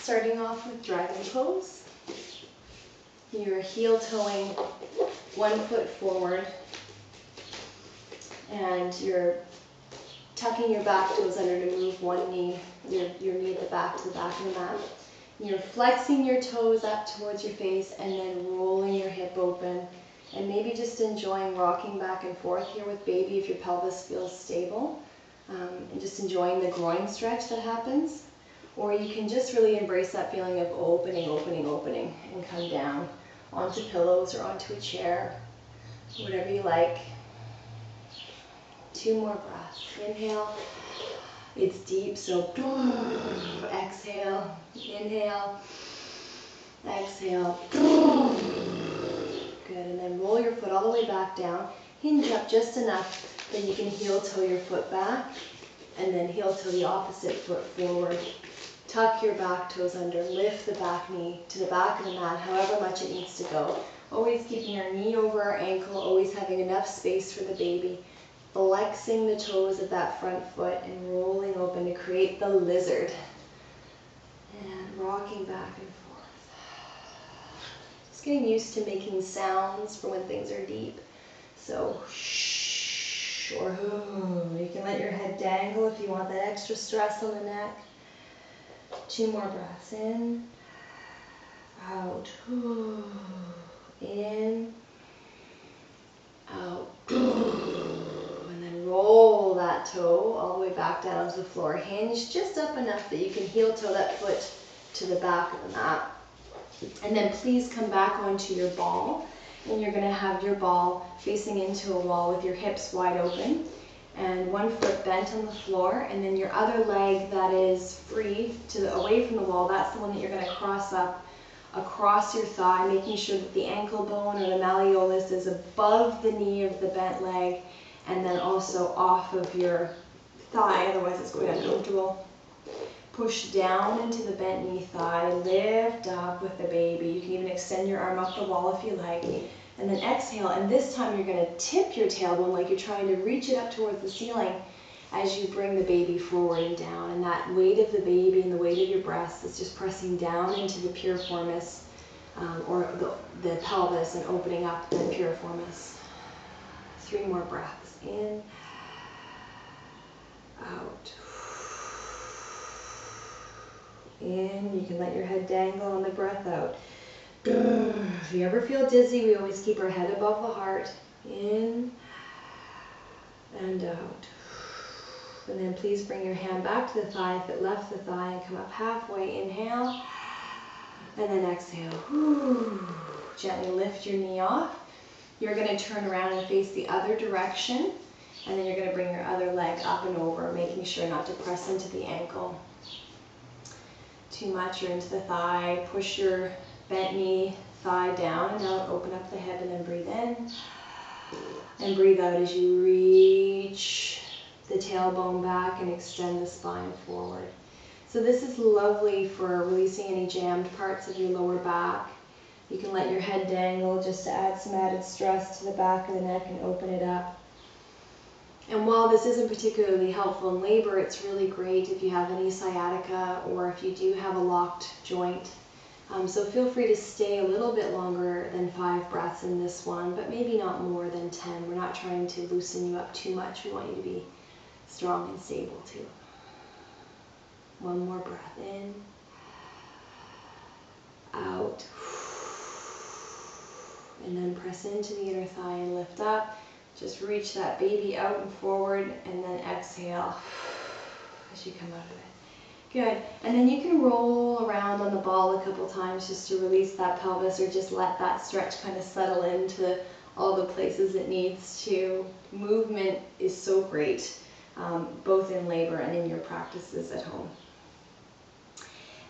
Starting off with dragon pose. You're heel toeing one foot forward and you're tucking your back toes under to move one knee, your knee at the back to the back of the mat. You're flexing your toes up towards your face and then rolling your hip open and maybe just enjoying rocking back and forth here with baby if your pelvis feels stable, and just enjoying the groin stretch that happens. Or you can just really embrace that feeling of opening, opening, opening and come down onto pillows or onto a chair, whatever you like. 2 more breaths. Inhale. It's deep, so exhale. Inhale. Exhale. Good, and then roll your foot all the way back down. Hinge up just enough that you can heel toe your foot back, and then heel toe the opposite foot forward. Tuck your back toes under, lift the back knee to the back of the mat, however much it needs to go. Always keeping our knee over our ankle, always having enough space for the baby. Flexing the toes of that front foot and rolling open to create the lizard. And rocking back and forth. Just getting used to making sounds for when things are deep. So, shh, or you can let your head dangle if you want that extra stress on the neck. 2 more breaths. In, out, in, out. And then roll that toe all the way back down to the floor. Hinge just up enough that you can heel toe that foot to the back of the mat. And then please come back onto your ball. And you're going to have your ball facing into a wall with your hips wide open. And one foot bent on the floor, and then your other leg that is free away from the wall, that's the one that you're going to cross up across your thigh, making sure that the ankle bone or the malleolus is above the knee of the bent leg, and then also off of your thigh, otherwise it's going to be uncomfortable. Push down into the bent knee thigh, lift up with the baby. You can even extend your arm up the wall if you like. And then exhale, and this time you're going to tip your tailbone like you're trying to reach it up towards the ceiling as you bring the baby forward and down. And that weight of the baby and the weight of your breasts is just pressing down into the piriformis, or the pelvis, and opening up the piriformis. 3 more breaths. In, out. In, you can let your head dangle on the breath out. If you ever feel dizzy, we always keep our head above the heart. In and out. And then please bring your hand back to the thigh if it left the thigh and come up halfway. Inhale. And then exhale. Gently lift your knee off. You're going to turn around and face the other direction. And then you're going to bring your other leg up and over, making sure not to press into the ankle too much or into the thigh. Push your bent knee, thigh down and out, open up the hip, and then breathe in. And breathe out as you reach the tailbone back and extend the spine forward. So this is lovely for releasing any jammed parts of your lower back. You can let your head dangle just to add some added stress to the back of the neck and open it up. And while this isn't particularly helpful in labor, it's really great if you have any sciatica or if you do have a locked joint. So feel free to stay a little bit longer than 5 breaths in this one, but maybe not more than 10. We're not trying to loosen you up too much. We want you to be strong and stable too. 1 more breath in, out, and then press into the inner thigh and lift up. Just reach that baby out and forward, and then exhale as you come out of it. Good. And then you can roll around on the ball a couple times just to release that pelvis, or just let that stretch kind of settle into all the places it needs to. Movement is so great, both in labor and in your practices at home.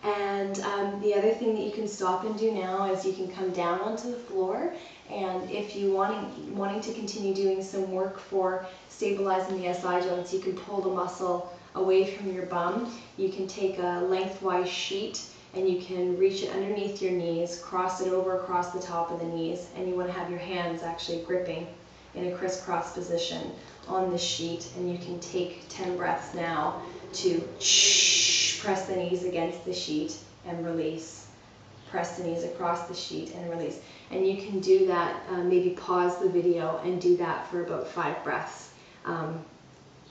And the other thing that you can stop and do now is you can come down onto the floor, and if you wanting to continue doing some work for stabilizing the SI joints, you can pull the muscle away from your bum. You can take a lengthwise sheet and you can reach it underneath your knees, cross it over across the top of the knees, and you want to have your hands actually gripping in a crisscross position on the sheet, and you can take 10 breaths now to press the knees against the sheet and release. Press the knees across the sheet and release. And you can do that, maybe pause the video and do that for about 5 breaths,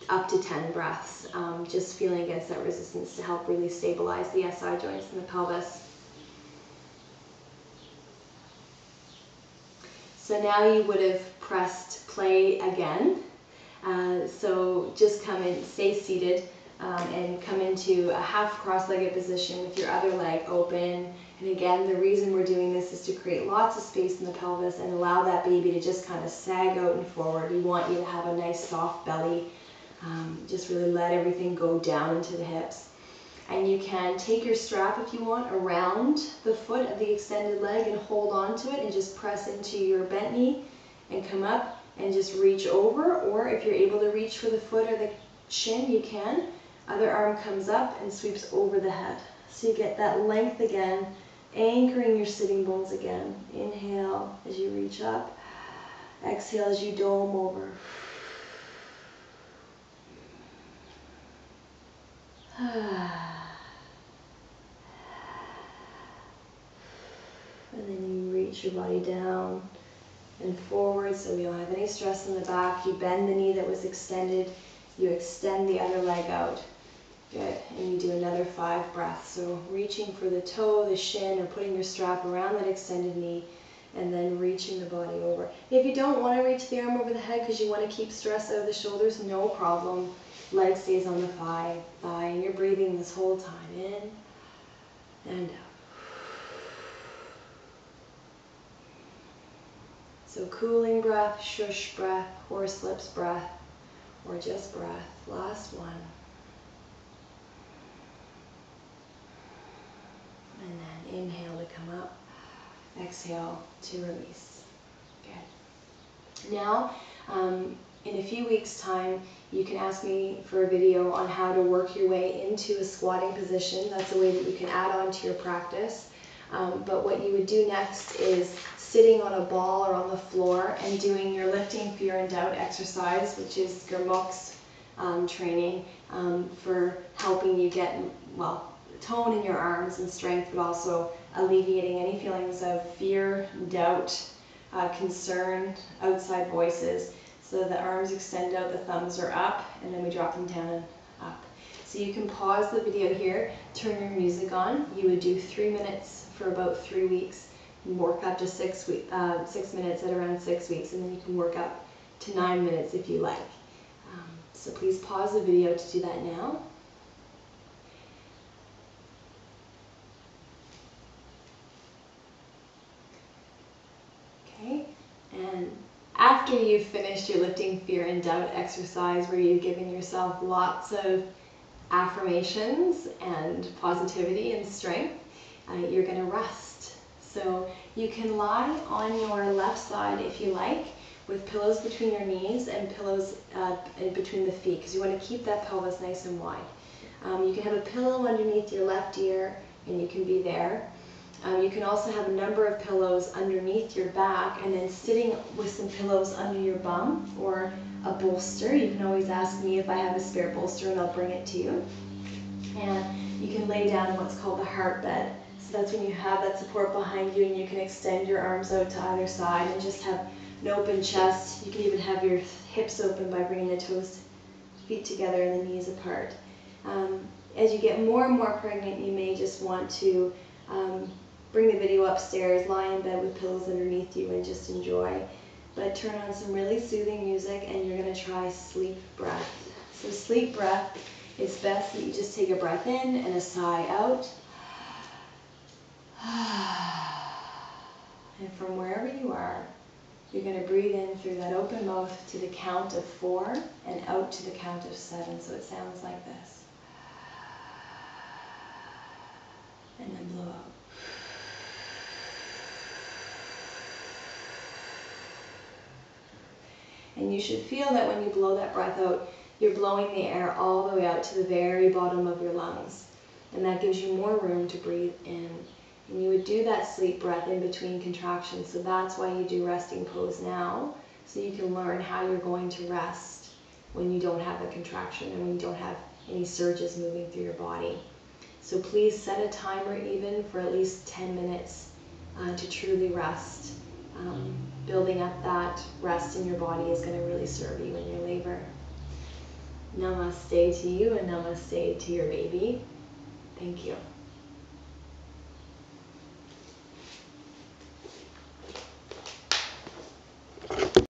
up to 10 breaths, just feeling against that resistance to help really stabilize the SI joints in the pelvis. So now you would have pressed play again. So just come in, stay seated, and come into a half cross-legged position with your other leg open. And again, the reason we're doing this is to create lots of space in the pelvis and allow that baby to just kind of sag out and forward. We want you to have a nice soft belly. Just really let everything go down into the hips. And you can take your strap, if you want, around the foot of the extended leg and hold on to it and just press into your bent knee and come up and just reach over. Or if you're able to reach for the foot or the shin, you can. Other arm comes up and sweeps over the head. So you get that length again, anchoring your sitting bones again. Inhale as you reach up. Exhale as you dome over. And then you reach your body down and forward so we don't have any stress in the back. You bend the knee that was extended. You extend the other leg out. Good. And you do another 5 breaths. So reaching for the toe, the shin, or putting your strap around that extended knee, and then reaching the body over. If you don't want to reach the arm over the head because you want to keep stress out of the shoulders, no problem. Leg stays on the thigh, and you're breathing this whole time in and out. So cooling breath, shush breath, horse lips breath, or just breath. Last one. And then inhale to come up, exhale to release. Good. Now, in a few weeks' time, you can ask me for a video on how to work your way into a squatting position. That's a way that you can add on to your practice. But what you would do next is sitting on a ball or on the floor and doing your lifting fear and doubt exercise, which is Gurmukh's training for helping you get, well, tone in your arms and strength, but also alleviating any feelings of fear, doubt, concern, outside voices. So the arms extend out, the thumbs are up, and then we drop them down and up. So you can pause the video here, turn your music on. You would do 3 minutes for about 3 weeks, work up to 6 minutes at around 6 weeks, and then you can work up to 9 minutes if you like. So please pause the video to do that now. Okay, and after you've finished your lifting fear and doubt exercise where you've given yourself lots of affirmations and positivity and strength, you're going to rest. So you can lie on your left side if you like, with pillows between your knees and pillows in between the feet, because you want to keep that pelvis nice and wide. You can have a pillow underneath your left ear and you can be there. You can also have a number of pillows underneath your back, and then sitting with some pillows under your bum or a bolster. You can always ask me if I have a spare bolster and I'll bring it to you. And you can lay down in what's called the heart bed. So that's when you have that support behind you and you can extend your arms out to either side and just have an open chest. You can even have your hips open by bringing the toes, feet together and the knees apart. As you get more and more pregnant, you may just want to bring the video upstairs, lie in bed with pillows underneath you and just enjoy. But turn on some really soothing music and you're going to try sleep breath. So sleep breath, it's best that you just take a breath in and a sigh out. And from wherever you are, you're going to breathe in through that open mouth to the count of 4 and out to the count of 7. So it sounds like this. And then blow out. And you should feel that when you blow that breath out, you're blowing the air all the way out to the very bottom of your lungs. And that gives you more room to breathe in. And you would do that sleep breath in between contractions. So that's why you do resting pose now, so you can learn how you're going to rest when you don't have a contraction and when you don't have any surges moving through your body. So please set a timer even for at least 10 minutes to truly rest. Building up that rest in your body is going to really serve you in your labor. Namaste to you and namaste to your baby. Thank you.